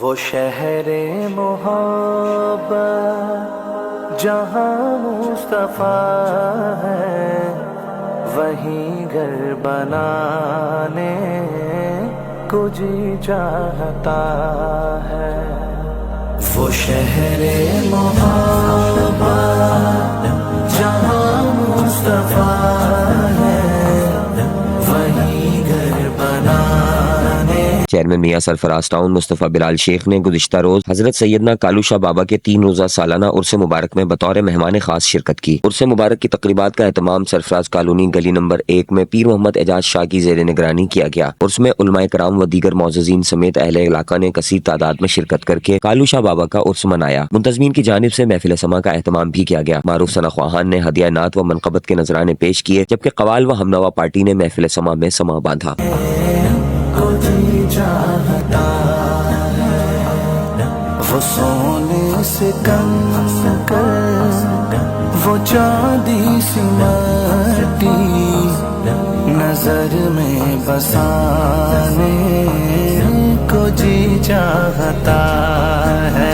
وہ شہر محبت جہاں مصطفیٰ ہے، وہیں گھر بنانے کو جی چاہتا ہے۔ وہ شہر محبت جہاں مصطفیٰ ہے، وہیں گھر بنانے۔ چیئرمین میاں سرفراز ٹاؤن مصطفیٰ بلال شیخ نے گزشتہ روز حضرت سیدنا کالو شاہ بابا کے 3 روزہ سالانہ عرس مبارک میں بطور مہمان خاص شرکت کی۔ عرس مبارک کی تقریبات کا اہتمام سرفراز کالونی گلی نمبر 1 میں پیر محمد اعجاز شاہ کی زیر نگرانی کیا گیا۔ عرس میں علماء کرام و دیگر معززین سمیت اہل علاقہ نے کثیر تعداد میں شرکت کر کے کالو شاہ بابا کا عرس منایا۔ منتظمین کی جانب سے محفل سما کا اہتمام بھی کیا گیا۔ معروف ثنا خواہان نے ہدیہ نعت و منقبت کے نذرانے پیش کیے، جبکہ قوال و ہمنوا پارٹی نے محفل سما میں سما باندھا۔ وہ سونے سے کم کر، وہ چاندی سی مٹی نظر میں بسانے کو جی چاہتا ہے۔